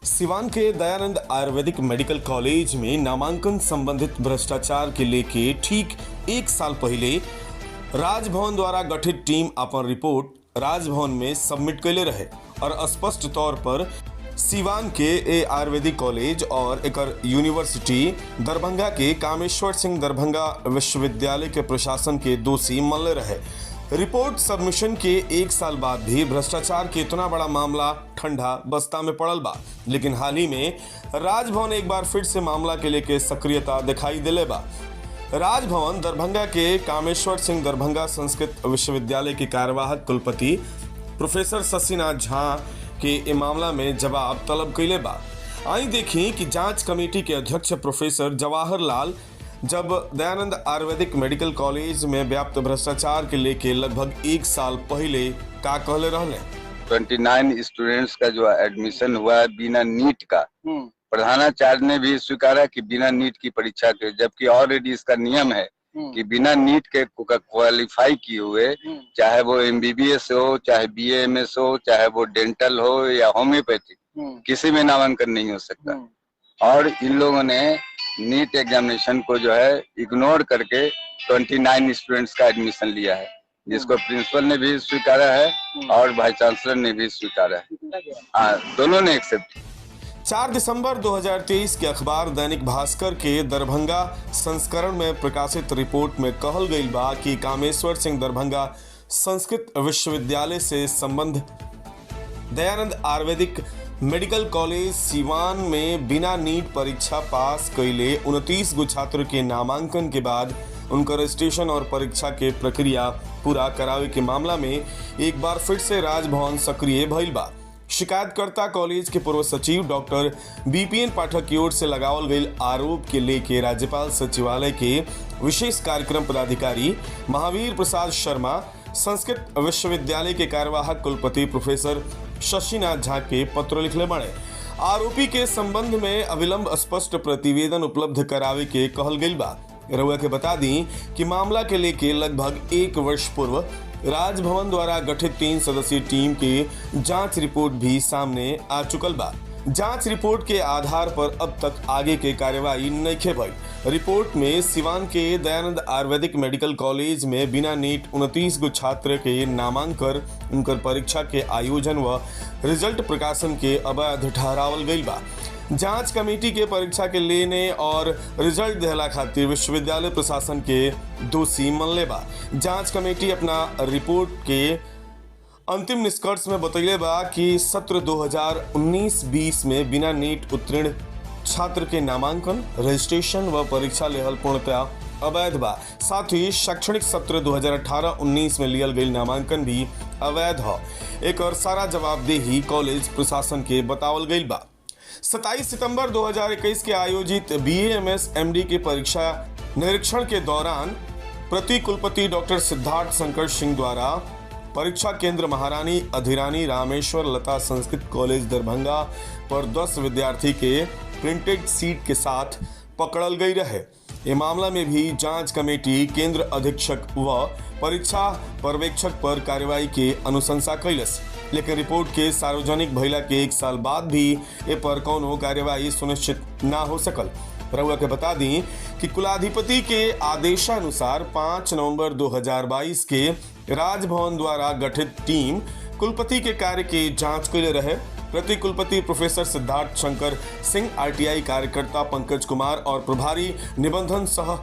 सिवान के Dayanand Ayurvedic medical college में नामांकन संबंधित भ्रष्टाचार के लेके ठीक एक साल पहले राजभवन द्वारा गठित टीम अपन रिपोर्ट राजभवन में सबमिट कैले रहे और स्पष्ट तौर पर सिवान के आयुर्वेदिक कॉलेज और एकर यूनिवर्सिटी दरभंगा के कामेश्वर सिंह दरभंगा विश्वविद्यालय के प्रशासन के दोषी मानले रहे। रिपोर्ट सबमिशन के एक साल बाद भी भ्रष्टाचार के इतना बड़ा मामला ठंडा बस्ता में पड़ल बा, लेकिन हाल ही में राजभवन एक बार फिर से मामला के लेके सक्रियता दिखाई दिले बा। राजभवन दरभंगा के कामेश्वर सिंह दरभंगा संस्कृत विश्वविद्यालय के कार्यवाहक कुलपति प्रोफेसर शशिनाथ झा के ए मामला में जवाब तलब कैले बा। आई देखी कि जांच कमेटी के अध्यक्ष प्रोफेसर जवाहर लाल जब दयानंद आयुर्वेदिक मेडिकल कॉलेज में व्याप्त भ्रष्टाचार के लेके लगभग एक साल पहले का कहले रहले। 29 स्टूडेंट्स का जो एडमिशन हुआ है बिना नीट का, प्रधानाचार्य ने भी स्वीकारा कि बिना नीट की परीक्षा के, जबकि ऑलरेडी इसका नियम है कि बिना नीट के क्वालिफाई किए हुए, चाहे वो MBBS हो, चाहे BAMS हो, चाहे वो डेंटल हो या होम्योपैथिक, किसी में नामांकन नहीं हो सकता। और इन लोगों ने नीट एग्जामिनेशन को जो है इग्नोर करके 29 स्टूडेंट्स का एडमिशन लिया है, जिसको प्रिंसिपल ने भी स्वीकारा है और वाइस चांसलर ने भी स्वीकारा है। दोनों ने एक्सेप्ट। 4 दिसंबर 2023 के अखबार दैनिक भास्कर के दरभंगा संस्करण में प्रकाशित रिपोर्ट में कहल गई बा कि कामेश्वर सिंह दरभंगा संस्कृत विश्वविद्यालय से संबंध दयानंद आयुर्वेदिक मेडिकल कॉलेज सिवान में बिना नीट परीक्षा पास कैले 29 गो छात्र के नामांकन के बाद उनका रजिस्ट्रेशन और परीक्षा के प्रक्रिया पूरा करावे के मामला में एक बार फिर से राजभवन सक्रिय भइल बा। शिकायतकर्ता कॉलेज के पूर्व सचिव डॉक्टर BPN पाठक की ओर से लगावल गई आरोप के लेके राज्यपाल सचिवालय के विशेष कार्यक्रम पदाधिकारी महावीर प्रसाद शर्मा, संस्कृत विश्वविद्यालय के कार्यवाहक कुलपति प्रोफेसर शशिनाथ झा के पत्र लिखले बने। आरोपी के संबंध में अविलंब स्पष्ट प्रतिवेदन उपलब्ध करावे के कहल गई बा। रउआ के बता दी कि मामला के लेके लगभग एक वर्ष पूर्व राजभवन द्वारा गठित 3 सदस्यीय टीम के जांच रिपोर्ट भी सामने आ चुकल बा। जांच रिपोर्ट के आधार पर अब तक आगे के कार्यवाही नइखे भइल। रिपोर्ट में सिवान के दयानंद आयुर्वेदिक मेडिकल कॉलेज में बिना नीट 29 गो छात्र के नामांकन, उनकर परीक्षा के आयोजन व रिजल्ट प्रकाशन के अवैध ठहरावल गई बा। जांच कमेटी के परीक्षा के लेने और रिजल्ट देहला खातिर विश्वविद्यालय प्रशासन के दोषी मानले बा। जांच कमेटी अपना रिपोर्ट के अंतिम निष्कर्ष में बतैले बा कि सत्र 2019-20 में बिना नीट उत्तीर्ण छात्र के नामांकन, रजिस्ट्रेशन व परीक्षा लेहल पूर्णतया अवैध बा। साथ ही शैक्षणिक सत्र 2018-19 में लियल गई नामांकन भी अवैध है। एक और सारा जवाबदेही कॉलेज प्रशासन के बतावल गई बा। 27 सितंबर 2021 के आयोजित BAMS MD की परीक्षा निरीक्षण के दौरान प्रति कुलपति डॉक्टर सिद्धार्थ शंकर सिंह द्वारा परीक्षा केंद्र महारानी अधिरानी रामेश्वर लता संस्कृत कॉलेज दरभंगा पर 10 विद्यार्थी के प्रिंटेड सीट के साथ पकड़ल गई रहे। ये मामला में भी जांच कमेटी केंद्र अधीक्षक व परीक्षा पर्यवेक्षक पर कार्रवाई के अनुशंसा कैलस, लेकिन रिपोर्ट के सार्वजनिक भइला के एक साल बाद भी ए पर कौनो कार्यवाही सुनिश्चित ना हो सकल। रउआ के बता दी कि कुलाधिपति के आदेशानुसार 5 नवंबर 2022 के राजभवन द्वारा गठित टीम कुलपति के कार्य की जांच के लिए रहे। प्रति कुलपति प्रोफेसर सिद्धार्थ शंकर सिंह, RTI कार्यकर्ता पंकज कुमार और प्रभारी निबंधन सह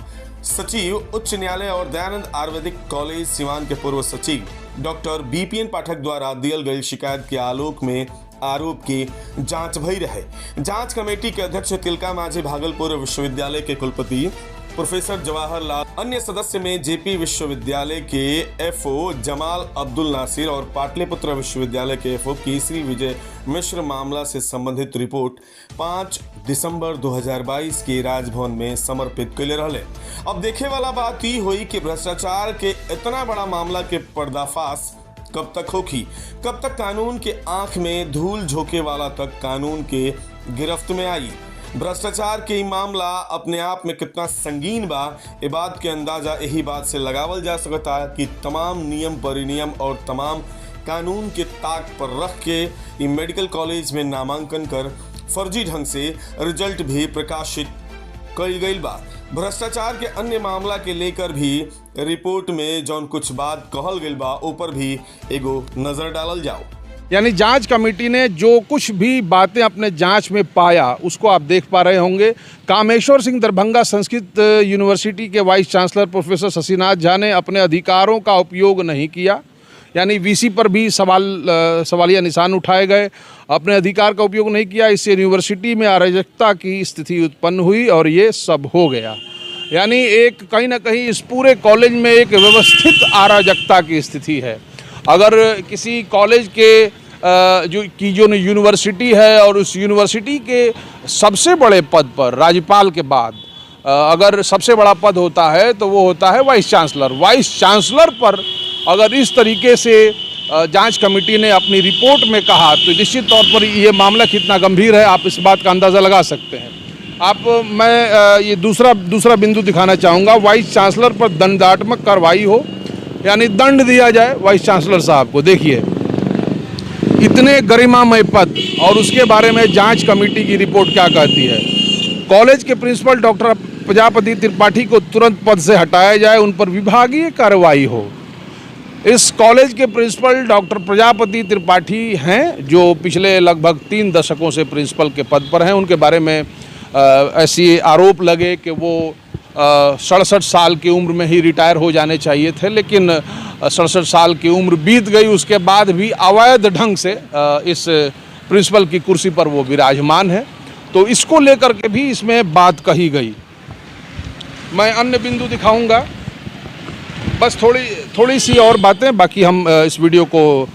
सचिव उच्च न्यायालय और दयानंद आयुर्वेदिक कॉलेज सिवान के पूर्व सचिव डॉक्टर BPN पाठक द्वारा दियल गई शिकायत के आलोक में आरोप की जांच भई रहे। जांच कमेटी के अध्यक्ष तिलका माझी भागलपुर विश्वविद्यालय के कुलपति प्रोफेसर जवाहर लाल, अन्य सदस्य में JP विश्वविद्यालय के FO जमाल अब्दुल नासिर और पाटलिपुत्र विश्वविद्यालय के FO केसरी विजय मिश्र मामला से संबंधित रिपोर्ट 5 दिसंबर 2022 के राजभवन में समर्पित कैले रहले। अब देखे वाला बात ही हुई कि भ्रष्टाचार के इतना बड़ा मामला के पर्दाफाश कब तक होगी, कब तक कानून के आंख में धूल झोंके वाला तक कानून के गिरफ्त में आई। भ्रष्टाचार के मामला अपने आप में कितना संगीन बा, ये बात के अंदाजा यही बात से लगावल जा सकता है कि तमाम नियम परिनियम और तमाम कानून के ताक पर रख के मेडिकल कॉलेज में नामांकन कर फर्जी ढंग से रिजल्ट भी प्रकाशित कईल गईल बा। भ्रष्टाचार के अन्य मामला के लेकर भी रिपोर्ट में जौन कुछ बात कहल गईल बा ऊपर भी एगो नजर डालल जाओ। यानी जांच कमेटी ने जो कुछ भी बातें अपने जांच में पाया उसको आप देख पा रहे होंगे। कामेश्वर सिंह दरभंगा संस्कृत यूनिवर्सिटी के vice chancellor professor Shashinath Jha ने अपने अधिकारों का उपयोग नहीं किया, यानी वीसी पर भी सवालिया निशान उठाए गए। अपने अधिकार का उपयोग नहीं किया, इससे यूनिवर्सिटी में अराजकता की स्थिति उत्पन्न हुई और ये सब हो गया। यानी एक कहीं ना कहीं इस पूरे कॉलेज में एक व्यवस्थित अराजकता की स्थिति है। अगर किसी कॉलेज के जो यूनिवर्सिटी है और उस यूनिवर्सिटी के सबसे बड़े पद पर राज्यपाल के बाद अगर सबसे बड़ा पद होता है तो वो होता है वाइस चांसलर। वाइस चांसलर पर अगर इस तरीके से जांच कमेटी ने अपनी रिपोर्ट में कहा तो निश्चित तौर पर ये मामला कितना गंभीर है आप इस बात का अंदाज़ा लगा सकते हैं। मैं ये दूसरा बिंदु दिखाना चाहूँगा। वाइस चांसलर पर दंडात्मक कार्रवाई हो, यानी दंड दिया जाए वाइस चांसलर साहब को। देखिए इतने गरिमामय पद और उसके बारे में जांच कमेटी की रिपोर्ट क्या कहती है। कॉलेज के प्रिंसिपल डॉक्टर प्रजापति त्रिपाठी को तुरंत पद से हटाया जाए, उन पर विभागीय कार्रवाई हो। इस कॉलेज के प्रिंसिपल डॉक्टर प्रजापति त्रिपाठी हैं जो पिछले लगभग 3 दशकों से प्रिंसिपल के पद पर हैं। उनके बारे में ऐसी आरोप लगे कि वो 67 साल की उम्र में ही रिटायर हो जाने चाहिए थे, लेकिन 67 साल की उम्र बीत गई, उसके बाद भी अवैध ढंग से इस प्रिंसिपल की कुर्सी पर वो विराजमान है। तो इसको लेकर के भी इसमें बात कही गई। मैं अन्य बिंदु दिखाऊंगा, बस थोड़ी सी और बातें, बाकी हम इस वीडियो को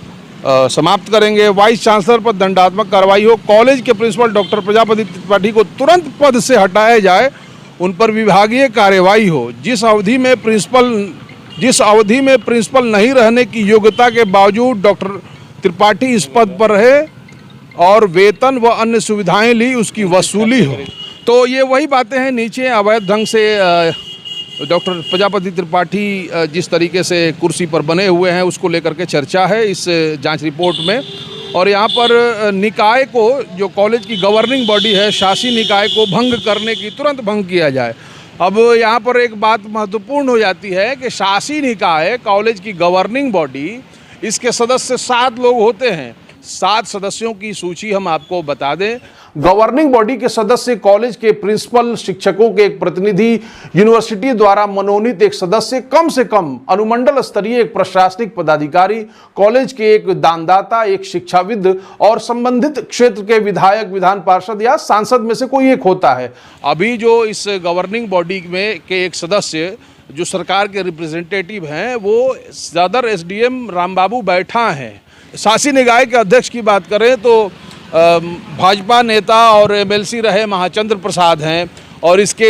समाप्त करेंगे। वाइस चांसलर पर दंडात्मक कार्रवाई हो, कॉलेज के प्रिंसिपल डॉक्टर प्रजापति त्रिपाठी को तुरंत पद से हटाया जाए, उन पर विभागीय कार्यवाही हो। जिस अवधि में प्रिंसिपल नहीं रहने की योग्यता के बावजूद डॉक्टर त्रिपाठी इस पद पर रहे और वेतन व अन्य सुविधाएं ली, उसकी वसूली हो। तो ये वही बातें हैं, नीचे अवैध ढंग से डॉक्टर प्रजापति त्रिपाठी जिस तरीके से कुर्सी पर बने हुए हैं उसको लेकर के चर्चा है इस जांच रिपोर्ट में। और यहाँ पर निकाय को, जो कॉलेज की गवर्निंग बॉडी है, शासी निकाय को भंग करने की तुरंत भंग किया जाए। अब यहाँ पर एक बात महत्वपूर्ण हो जाती है कि शासी निकाय, कॉलेज की गवर्निंग बॉडी, इसके सदस्य 7 लोग होते हैं। 7 सदस्यों की सूची हम आपको बता दें। गवर्निंग बॉडी के सदस्य कॉलेज के प्रिंसिपल, शिक्षकों के एक प्रतिनिधि, यूनिवर्सिटी द्वारा मनोनीत एक सदस्य, कम से कम अनुमंडल स्तरीय एक प्रशासनिक पदाधिकारी, कॉलेज के एक दानदाता, एक शिक्षाविद और संबंधित क्षेत्र के विधायक, विधान पार्षद या सांसद में से कोई एक होता है। अभी जो इस गवर्निंग बॉडी में के एक सदस्य जो सरकार के रिप्रेजेंटेटिव हैं वो सदर एसडीएम रामबाबू बैठा हैं। शासी निकाय के अध्यक्ष की बात करें तो भाजपा नेता और एमएलसी रहे महाचंद्र प्रसाद हैं, और इसके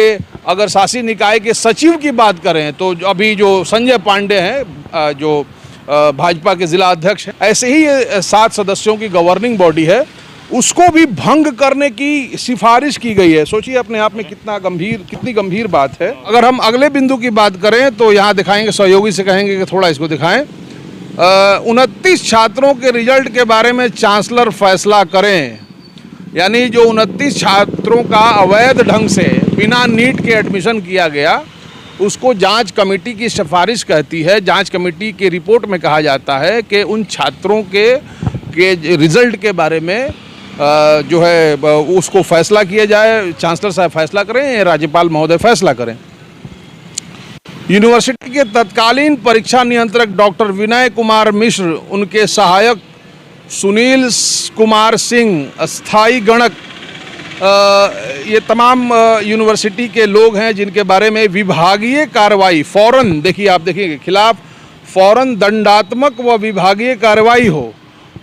अगर शासी निकाय के सचिव की बात करें तो अभी जो संजय पांडे हैं जो भाजपा के जिला अध्यक्ष हैं। ऐसे ही ये 7 सदस्यों की गवर्निंग बॉडी है, उसको भी भंग करने की सिफारिश की गई है। सोचिए अपने आप में कितनी गंभीर बात है। अगर हम अगले बिंदु की बात करें तो यहाँ दिखाएंगे, सहयोगी से कहेंगे कि थोड़ा इसको दिखाएं। 29 छात्रों के रिजल्ट के बारे में चांसलर फैसला करें। यानी जो 29 छात्रों का अवैध ढंग से बिना नीट के एडमिशन किया गया, उसको जांच कमेटी की सिफारिश कहती है। जांच कमेटी की रिपोर्ट में कहा जाता है कि उन छात्रों के रिजल्ट के बारे में जो है उसको फैसला किया जाए। चांसलर साहब फैसला करें, राज्यपाल महोदय फैसला करें। यूनिवर्सिटी के तत्कालीन परीक्षा नियंत्रक डॉक्टर विनय कुमार मिश्र, उनके सहायक सुनील कुमार सिंह, अस्थाई गणक, ये तमाम यूनिवर्सिटी के लोग हैं जिनके बारे में विभागीय कार्रवाई फौरन, देखिए आप देखिए, खिलाफ फौरन दंडात्मक व विभागीय कार्रवाई हो।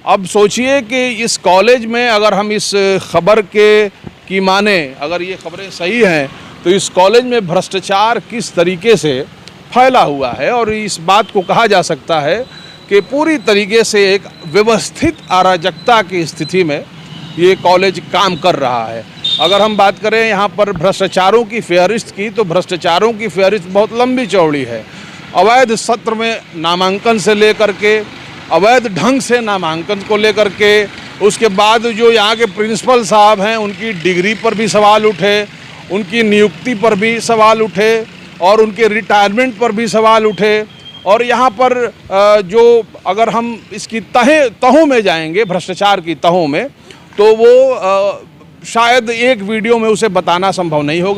अब सोचिए कि इस कॉलेज में अगर हम इस खबर की माने, अगर ये खबरें सही हैं तो इस कॉलेज में भ्रष्टाचार किस तरीके से फैला हुआ है, और इस बात को कहा जा सकता है कि पूरी तरीके से एक व्यवस्थित अराजकता की स्थिति में ये कॉलेज काम कर रहा है। अगर हम बात करें यहाँ पर भ्रष्टाचारों की फेहरिस्त की, तो भ्रष्टाचारों की फेहरिस्त बहुत लंबी चौड़ी है। अवैध सत्र में नामांकन से लेकर के, अवैध ढंग से नामांकन को लेकर के, उसके बाद जो यहाँ के प्रिंसिपल साहब हैं उनकी डिग्री पर भी सवाल उठे, उनकी नियुक्ति पर भी सवाल उठे और उनके रिटायरमेंट पर भी सवाल उठे। और यहाँ पर जो अगर हम इसकी तहों में जाएंगे, भ्रष्टाचार की तहों में, तो वो शायद एक वीडियो में उसे बताना संभव नहीं होगा।